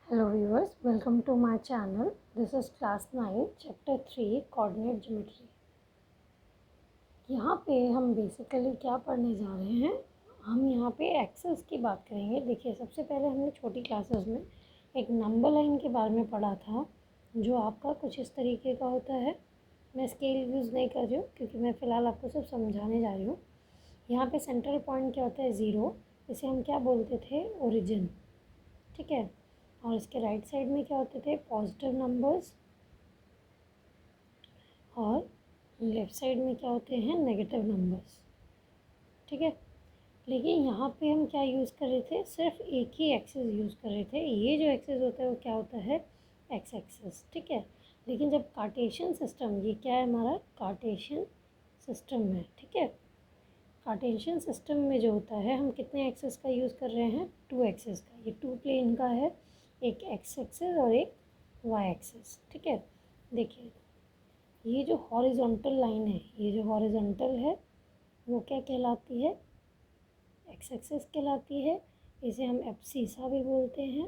Hello viewers, welcome to my channel. This is class 9 chapter 3 coordinate geometry. यहाँ पे हम basically क्या पढ़ने जा रहे हैं, हम यहाँ पे एक्सेस की बात करेंगे। देखिए, सबसे पहले हमने छोटी क्लासेस में एक नंबर लाइन के बारे में पढ़ा था, जो आपका कुछ इस तरीके का होता है। मैं स्केल यूज़ नहीं कर रही हूँ क्योंकि मैं फ़िलहाल आपको सिर्फ समझाने जा रही हूँ। यहाँ पे सेंट्रल पॉइंट क्या होता है, ज़ीरो। इसे हम क्या बोलते थे, ओरिजिन। ठीक है। और इसके राइट साइड में क्या होते थे, पॉजिटिव नंबर्स, और लेफ़्ट साइड में क्या होते हैं, नेगेटिव नंबर्स। ठीक है। लेकिन यहाँ पे हम क्या यूज़ कर रहे थे, सिर्फ एक ही एक्सिस यूज़ कर रहे थे। ये जो एक्सिस होता है वो क्या होता है, एक्स एक्सिस। ठीक है। लेकिन जब कार्टेशियन सिस्टम, ये क्या है हमारा, कार्टेशियन सिस्टम में, ठीक है, कार्टेशियन सिस्टम में जो होता है, हम कितने एक्सिस का यूज़ कर रहे हैं, टू एक्सिस का। ये टू प्लेन का है, एक एक्स एक्सिस और एक वाई एक्सिस। ठीक है। देखिए, ये जो हॉरिजॉन्टल लाइन है, ये जो हॉरिजॉन्टल है वो क्या कहलाती है, एक्स एक्सिस कहलाती है। इसे हम एब्सिसा भी बोलते हैं।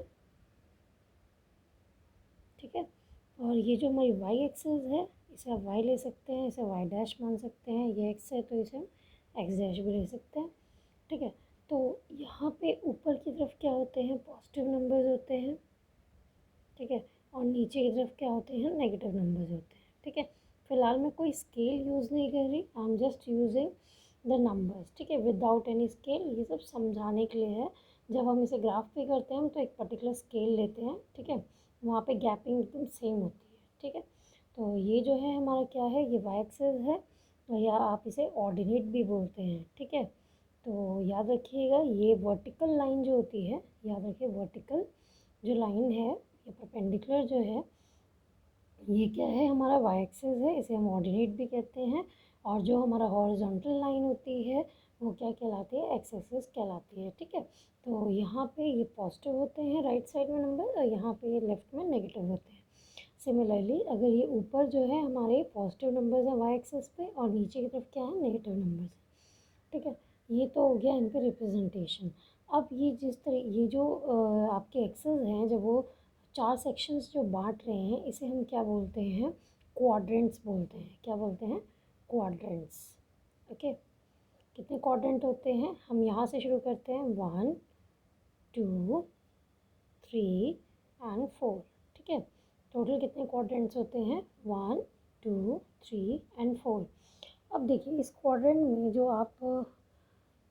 ठीक है। और ये जो हमारी वाई एक्सिस है, इसे आप वाई ले सकते हैं, इसे वाई डैश मान सकते हैं। ये एक्स है तो इसे हम एक्स डैश भी ले सकते हैं। ठीक है। तो यहाँ पे ऊपर की तरफ क्या होते हैं, पॉजिटिव नंबर्स होते हैं। ठीक है। और नीचे की तरफ क्या होते हैं, नेगेटिव नंबर्स होते हैं। ठीक है। फिलहाल मैं कोई स्केल यूज़ नहीं कर रही, I am just using the numbers. ठीक है, विदाउट एनी स्केल। ये सब समझाने के लिए है। जब हम इसे ग्राफ पे करते हैं हम तो एक पर्टिकुलर स्केल लेते हैं। ठीक है। वहाँ पे गैपिंग एकदम सेम होती है। ठीक है। तो ये जो है हमारा क्या है, ये वाई एक्सिस है, या आप इसे ऑर्डिनेट भी बोलते हैं। ठीक है। तो याद रखिएगा, ये वर्टिकल लाइन जो होती है, याद रखिए वर्टिकल जो लाइन है, ये परपेंडिकुलर जो है, ये क्या है, हमारा वाई एक्सिस है, इसे हम ऑर्डिनेट भी कहते हैं। और जो हमारा हॉरिजॉन्टल लाइन होती है वो क्या कहलाती है, एक्स एक्सिस कहलाती है। ठीक है। तो यहाँ पे ये पॉजिटिव होते हैं राइट साइड में नंबर, और यहाँ पे ये लेफ्ट में नेगेटिव होते हैं। सिमिलरली अगर ये ऊपर जो है हमारे पॉजिटिव नंबर्स हैं वाई एक्सिस पे, और नीचे की तरफ क्या है, नेगेटिव नंबर्स हैं। ठीक है। ये तो हो गया इनका रिप्रेजेंटेशन। अब ये जिस तरह ये जो आपके एक्सेस हैं, जब वो चार सेक्शंस जो बांट रहे हैं, इसे हम क्या बोलते हैं, क्वाड्रेंट्स बोलते हैं। क्या बोलते हैं, क्वाड्रेंट्स। ओके। कितने क्वाड्रेंट होते हैं, हम यहाँ से शुरू करते हैं, 1 2 3 एंड 4। ठीक है। टोटल कितने क्वाड्रेंट्स होते हैं, 1 2 3 एंड 4। अब देखिए, इस क्वाड्रेंट में जो आप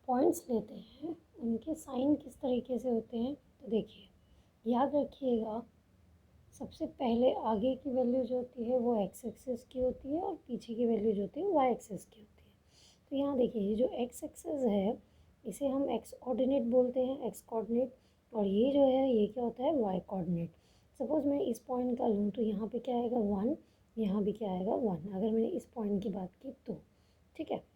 पॉइंट्स लेते हैं, उनके साइन किस तरीके से होते हैं। तो देखिए, याद रखिएगा, सबसे पहले आगे की वैल्यू जो होती है वो एक्स एक्सिस की होती है, और पीछे की वैल्यू जो होती है वाई एक्सिस की होती है। तो यहाँ देखिए, ये जो एक्स एक्सिस है इसे हम एक्स ऑर्डिनेट बोलते हैं, एक्स कोऑर्डिनेट। और ये जो है ये क्या होता है, वाई कोऑर्डिनेट। सपोज मैं इस पॉइंट का लूँ तो यहाँ पे क्या आएगा, 1, यहाँ भी क्या आएगा, 1, अगर मैंने इस पॉइंट की बात की तो। ठीक है।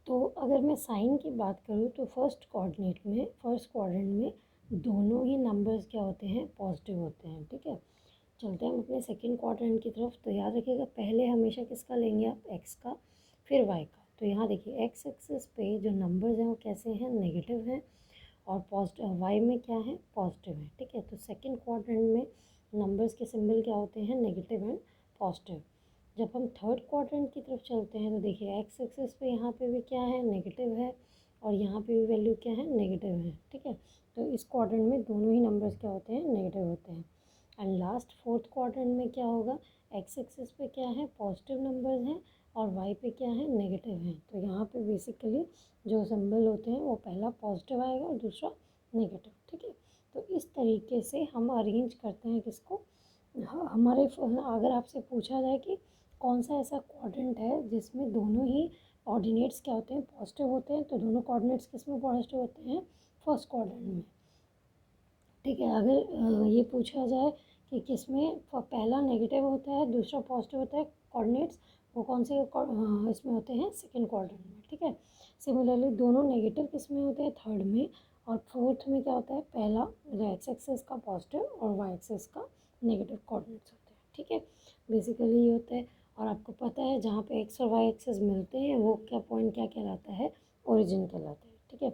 तो अगर मैं साइन की बात करूँ तो फर्स्ट क्वाड्रेंट में दोनों ही नंबर्स क्या होते हैं, पॉजिटिव होते हैं। ठीक है। चलते हैं हम अपने सेकंड क्वाड्रेंट की तरफ। तो याद रखिएगा, पहले हमेशा किसका लेंगे आप, एक्स का, फिर वाई का। तो यहाँ देखिए, एक्स एक्सिस पे जो नंबर्स हैं वो कैसे हैं, नेगेटिव हैं, और पॉजिटिव वाई में क्या है, पॉजिटिव है। ठीक है। तो सेकंड क्वाड्रेंट में नंबर्स के सिंबल क्या होते हैं, नेगेटिव एंड पॉजिटिव। जब हम थर्ड क्वाड्रेंट की तरफ चलते हैं तो देखिए, एक्स एक्सिस पे यहाँ पे भी क्या है, नेगेटिव है, और यहाँ पे भी वैल्यू क्या है, नेगेटिव है। ठीक है। तो इस क्वाड्रेंट में दोनों ही नंबर्स क्या होते हैं, नेगेटिव होते हैं। एंड लास्ट फोर्थ क्वाड्रेंट में क्या होगा, एक्स एक्सिस पे क्या है, पॉजिटिव नंबर्स हैं, और वाई पे क्या है, नेगेटिव है। तो यहाँ पे बेसिकली जो सिंबल होते हैं वो पहला पॉजिटिव आएगा और दूसरा नेगेटिव। ठीक है। तो इस तरीके से हम अरेंज करते हैं किसको, हमारे अगर आपसे पूछा जाए कि कौन सा ऐसा क्वाड्रेंट है जिसमें दोनों ही ऑर्डिनेट्स क्या होते हैं, पॉजिटिव होते हैं, तो दोनों कोऑर्डिनेट्स किस में पॉजिटिव होते हैं, फर्स्ट क्वाड्रेंट में। ठीक है। अगर ये पूछा जाए कि किस में पहला नेगेटिव होता है दूसरा पॉजिटिव होता है कोऑर्डिनेट्स, वो कौन से इसमें होते हैं, सेकंड क्वाड्रेंट में। ठीक है। सिमिलरली दोनों नेगेटिव किस में होते हैं, थर्ड में, और फोर्थ में क्या होता है, पहला एक्स एक्सिस का पॉजिटिव और वाई एक्सिस का नेगेटिव कोऑर्डिनेट्स होते हैं। ठीक है। बेसिकली ये होता है। और आपको पता है, जहाँ पे एक्स और वाई एक्सिस मिलते हैं वो क्या पॉइंट क्या कहलाता है, ओरिजिन कहलाता है। ठीक है।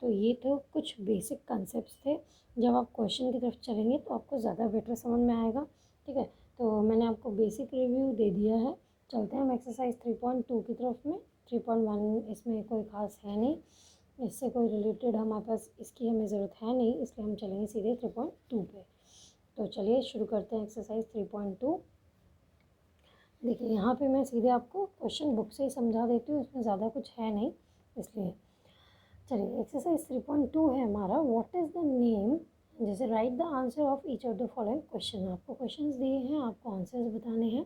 तो ये तो कुछ बेसिक कंसेप्ट थे। जब आप क्वेश्चन की तरफ चलेंगे तो आपको ज़्यादा बेटर समझ में आएगा। ठीक है, तो मैंने आपको बेसिक रिव्यू दे दिया है। चलते हैं हम एक्सरसाइज 3.2 की तरफ में। 3.1 इसमें कोई ख़ास है नहीं, इससे कोई रिलेटेड हमारे पास इसकी हमें ज़रूरत है नहीं, इसलिए हम चलेंगे सीधे 3.2 पे। तो चलिए शुरू करते हैं एक्सरसाइज 3.2। देखिए यहाँ पे मैं सीधे आपको क्वेश्चन बुक से ही समझा देती हूँ, इसमें ज़्यादा कुछ है नहीं, इसलिए चलिए एक्सरसाइज 3.2 है हमारा। व्हाट इज़ द नेम, जैसे right the answer of each of the following question. आपको क्वेश्चंस दिए हैं, आपको आंसर्स बताने हैं।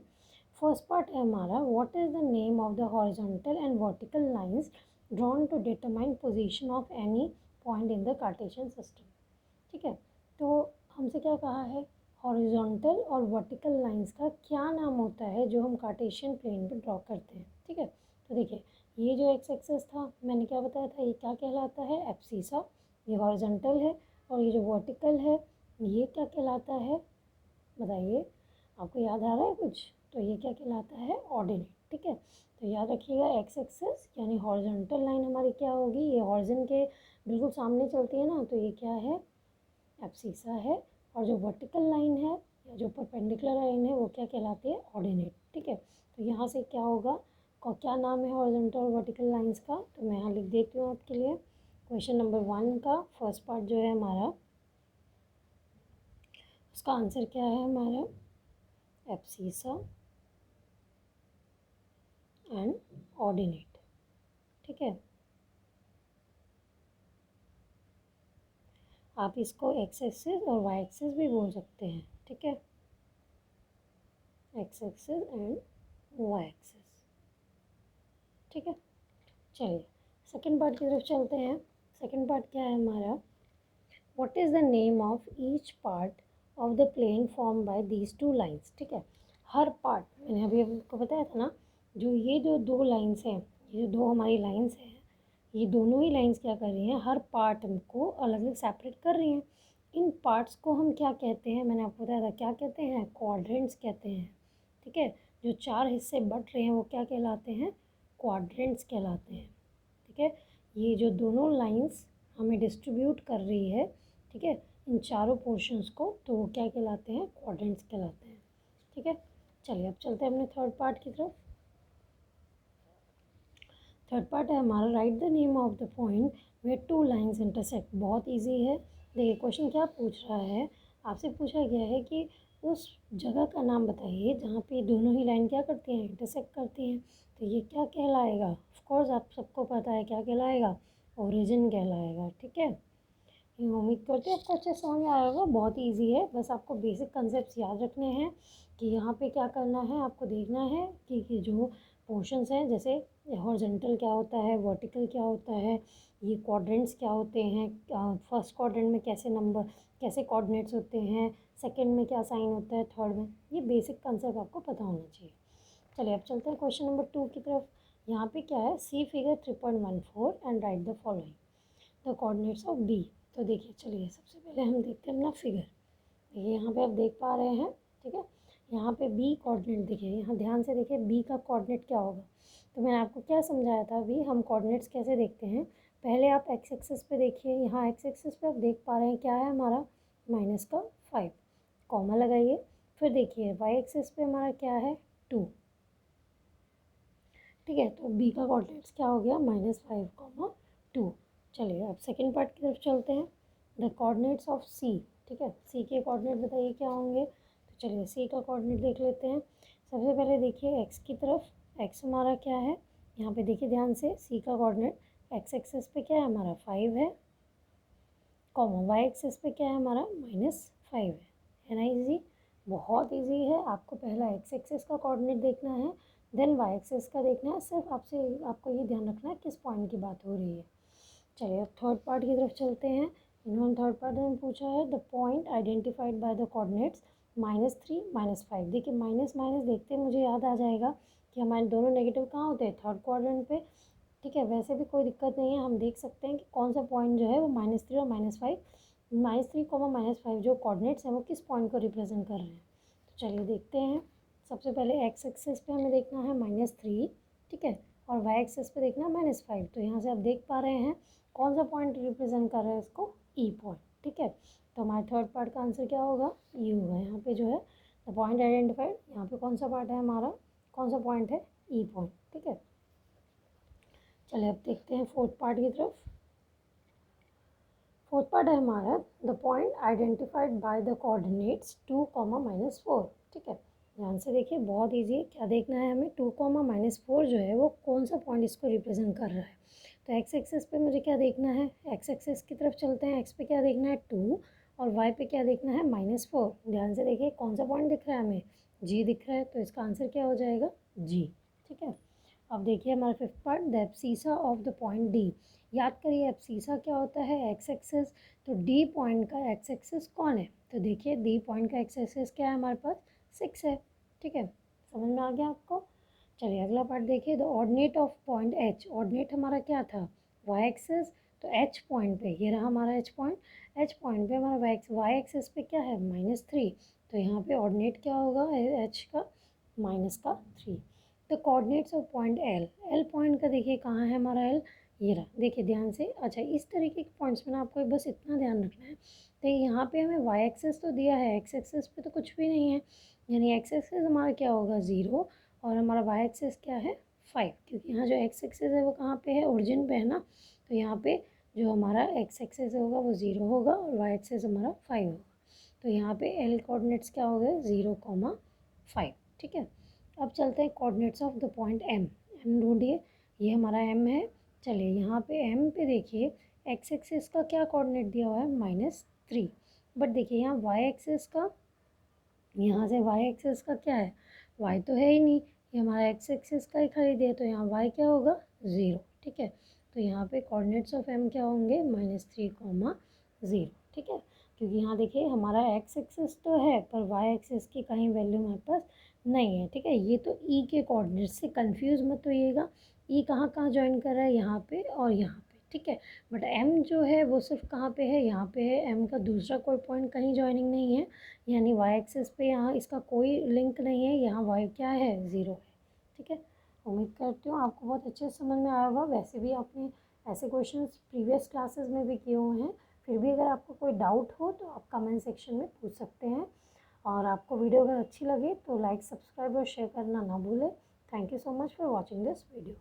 फर्स्ट पार्ट है हमारा, what is the name of the horizontal and vertical lines drawn to determine position of any point in the Cartesian system. ठीक है, तो हमसे क्या कहा है, हॉरिजॉन्टल और वर्टिकल लाइंस का क्या नाम होता है जो हम कार्टेशियन प्लेन पे ड्रॉ करते हैं। ठीक है, तो देखिए ये जो एक्स एक्सिस था मैंने क्या बताया था, ये क्या कहलाता है, एब्सिसा, ये हॉरिजॉन्टल है। और ये जो वर्टिकल है ये क्या कहलाता है, बताइए, आपको याद आ रहा है कुछ, तो ये क्या कहलाता है, ऑर्डिनेट। ठीक है, तो याद रखिएगा एक्स एक्सिस यानी हॉरिजॉन्टल लाइन हमारी क्या होगी, ये हॉरिजन के बिल्कुल सामने चलती है ना, तो ये क्या है, एब्सिसा है। और जो वर्टिकल लाइन है या जो परपेंडिकुलर लाइन है वो क्या कहलाती है, ऑर्डिनेट। ठीक है, तो यहाँ से क्या होगा, क्या नाम है हॉरिजॉन्टल और वर्टिकल लाइंस का, तो मैं यहाँ लिख देती हूँ आपके लिए। क्वेश्चन नंबर 1 का फर्स्ट पार्ट जो है हमारा, उसका आंसर क्या है हमारा, एब्सिसा एंड ऑर्डिनेट। ठीक है, आप इसको एक्स एक्सिस और वाई एक्सिस भी बोल सकते हैं। ठीक है, x axis and y axis. ठीक है, चलिए सेकंड पार्ट की तरफ चलते हैं। सेकंड पार्ट क्या है हमारा, what is the name of each part of the plane form by these two lines. ठीक है, हर पार्ट, मैंने अभी आपको बताया था ना, जो ये जो दो लाइंस हैं, ये जो दो हमारी लाइंस हैं, ये दोनों ही लाइंस क्या कर रही हैं, हर पार्ट को अलग अलग सेपरेट कर रही हैं। इन पार्ट्स को हम क्या कहते हैं, मैंने आपको बताया था क्या कहते हैं, क्वाड्रेंट्स कहते हैं। ठीक है, जो चार हिस्से बट रहे हैं वो क्या कहलाते हैं, क्वाड्रेंट्स कहलाते हैं। ठीक है, ये जो दोनों लाइंस हमें डिस्ट्रीब्यूट कर रही है, ठीक है, इन चारों पोर्शंस को, तो वो क्या कहलाते हैं, क्वाड्रेंट्स कहलाते हैं। ठीक है, चलिए अब चलते हैं अपने थर्ड पार्ट की तरफ। थर्ड पार्ट है हमारा, write the name of the point where two lines intersect. बहुत इजी है। देखिए क्वेश्चन क्या पूछ रहा है, आपसे पूछा गया है कि उस जगह का नाम बताइए जहाँ पे दोनों ही लाइन क्या करती हैं, इंटरसेक्ट करती हैं। तो ये क्या कहलाएगा, ऑफ कोर्स आप सबको पता है क्या कहलाएगा, ओरिजिन कहलाएगा। ठीक है, ये उम्मीद करते हैं आपको अच्छे समझ में आया होगा। बहुत ही ईजी है, बस आपको बेसिक कंसेप्ट याद रखने हैं कि यहाँ पे क्या करना है, आपको देखना है कि जो पोर्शंस हैं, जैसे हॉरिजॉन्टल क्या होता है, वर्टिकल क्या होता है, ये क्वाड्रेंट्स क्या होते हैं, फर्स्ट क्वाड्रेंट में कैसे नंबर, कैसे कोऑर्डिनेट्स होते हैं, सेकंड में क्या साइन होता है, थर्ड में, ये बेसिक कंसेप्ट आपको पता होना चाहिए। चलिए अब चलते हैं क्वेश्चन नंबर 2 की तरफ। यहाँ पे क्या है, see figure 3.14 and write the following the coordinates of B. तो देखिए चलिए सबसे पहले हम देखते हैं अपना फिगर। देखिए यहाँ पे आप देख पा रहे हैं, ठीक है, यहाँ पे बी कोऑर्डिनेट, देखिए यहाँ ध्यान से देखिए बी का कोऑर्डिनेट क्या होगा। तो मैंने आपको क्या समझाया था अभी, हम कोऑर्डिनेट्स कैसे देखते हैं। पहले आप एक्स एक्सिस पे देखिए, यहाँ एक्स एक्सिस पे आप देख पा रहे हैं क्या है हमारा, -5, कॉमा लगाइए। फिर देखिए वाई एक्सिस पे हमारा क्या है, 2। ठीक है, तो बी का कोऑर्डिनेट्स क्या हो गया, -5, 2। चलिए अब सेकेंड पार्ट की तरफ चलते हैं, द कोऑर्डिनेट्स ऑफ सी। ठीक है, सी के कोऑर्डिनेट बताइए क्या होंगे। तो चलिए सी का कोऑर्डिनेट देख लेते हैं। सबसे पहले देखिए एक्स की तरफ, एक्स हमारा क्या है, यहाँ पे देखिए ध्यान से, सी का कोऑर्डिनेट एक्स एक्सिस पे क्या है हमारा, 5 है, कॉमा वाई एक्सिस पे क्या है हमारा, -5 है ना। इजी, बहुत इजी है। आपको पहला एक्स एक्सिस का कोऑर्डिनेट देखना है, देन वाई एक्सिस का देखना है। सिर्फ आपको ये ध्यान रखना है किस पॉइंट की बात हो रही है। चलिए अब थर्ड पार्ट की तरफ चलते हैं। इन्होंने थर्ड पार्ट में पूछा है, the point identified by the coordinates -3, -5। देखिए माइनस माइनस देखते मुझे याद आ जाएगा कि हमारे दोनों नेगेटिव कहाँ होते हैं, थर्ड क्वाड्रेंट पे। ठीक है, वैसे भी कोई दिक्कत नहीं है, हम देख सकते हैं कि कौन सा पॉइंट जो है वो -3 और -5, -3, -5 जो कोऑर्डिनेट्स हैं वो किस पॉइंट को रिप्रेजेंट कर रहे हैं। तो चलिए देखते हैं। सबसे पहले एक्स एक्सिस पे हमें देखना है -3, ठीक है, और वाई एक्सिस पे देखना है -5। तो यहाँ से आप देख पा रहे हैं कौन सा पॉइंट रिप्रेजेंट कर रहा है इसको, ई पॉइंट, ठीक है। तो हमारे थर्ड पार्ट का आंसर क्या होगा, ई होगा। यहाँ पे जो है द पॉइंट आइडेंटिफाइड, यहाँ पे कौन सा पार्ट है हमारा, कौन सा पॉइंट है, ई पॉइंट, ठीक है। चलिए अब देखते हैं फोर्थ पार्ट की तरफ। फोर्थ पार्ट है हमारा the point identified by the coordinates 2, -4, ठीक है। ध्यान से देखिए, बहुत इजी है। क्या देखना है हमें, 2, -4 जो है वो कौन सा पॉइंट इसको रिप्रेजेंट कर रहा है। तो एक्स एक्सेस पे मुझे क्या देखना है, एक्स एक्सेस की तरफ चलते हैं। एक्स पे क्या देखना है 2 और वाई पे क्या देखना है -4। ध्यान से देखिए कौन सा पॉइंट दिख रहा है हमें, जी दिख रहा है, तो इसका आंसर क्या हो जाएगा, जी, ठीक है। अब देखिए हमारा fifth part, the abscissa of the point D. याद करिए एब्सीसा क्या होता है, एक्स एक्सेस। तो डी पॉइंट का एक्स एक्सेस कौन है, तो देखिए डी पॉइंट का एक्स एक्सेस क्या है हमारे पास, 6 है, ठीक है। समझ में आ गया आपको। चलिए अगला पार्ट देखिए, the ordinate of point H. Ordinate हमारा क्या था, वाई एक्सेस। तो एच पॉइंट पे, ये रहा हमारा एच पॉइंट। एच पॉइंट पे हमारा वाई एक्सेस पे क्या है, -3। तो यहाँ पे ऑर्डिनेट क्या होगा एच का, -3। The coordinates of point L. L point का देखिए कहाँ है हमारा एल, ये रहा, देखिए ध्यान से। अच्छा इस तरीके के पॉइंट्स में ना आपको बस इतना ध्यान रखना है। तो यहाँ पे हमें वाई एक्सेस तो दिया है, एक्स एक्सेस पे तो कुछ भी नहीं है, यानी एक्स एक्सेस हमारा क्या होगा 0 और हमारा वाई एक्सेस क्या है 5, क्योंकि यहाँ जो एक्स एक्सेस है वो कहाँ पे है, ओरिजिन पे है ना। तो यहाँ पे जो हमारा एक्स एक्सेस होगा वो 0 होगा और वाई एक्सेस हमारा 5 होगा। तो यहाँ पे एल कोऑर्डिनेट्स क्या हो गए, 0, 5, ठीक है। अब चलते हैं coordinates of the point M. M ढूंढिए, ये हमारा एम है। चलिए यहाँ पे एम पे देखिए एक्स एक्सेस का क्या कोऑर्डिनेट दिया हुआ है, -3। बट देखिए यहाँ वाई एक्सेस का, यहाँ से वाई एक्सेस का क्या है, वाई तो है ही नहीं, ये हमारा एक्स एक्सेस का ही खरीदे है, तो यहाँ वाई क्या होगा 0, ठीक है। तो यहाँ पे कोऑर्डिनेट्स ऑफ एम क्या होंगे, -3, 0, ठीक है। क्योंकि यहाँ देखिए हमारा एक्स एक्सेस तो है पर वाई एक्सेस की कहीं वैल्यू हमारे पास नहीं है, ठीक है। ये तो ई के कोऑर्डिनेट्स से कंफ्यूज मत होइएगा, ई कहाँ कहाँ ज्वाइन कर रहा है, यहाँ पे और यहाँ पे, ठीक है। बट एम जो है वो सिर्फ कहाँ पे है, यहाँ पे है। एम का दूसरा कोई पॉइंट कहीं ज्वाइनिंग नहीं है, यानी वाई एक्सेस पे यहाँ इसका कोई लिंक नहीं है, यहाँ वाई क्या है 0 है, ठीक है। उम्मीद करती हूँ आपको बहुत अच्छे से समझ में आया होगा। वैसे भी आपने ऐसे क्वेश्चंस प्रीवियस क्लासेस में भी किए हुए हैं। फिर भी अगर आपको कोई डाउट हो तो आप कमेंट सेक्शन में पूछ सकते हैं। और आपको वीडियो अगर अच्छी लगे तो लाइक, सब्सक्राइब और शेयर करना ना भूलें। Thank you so much for watching this video.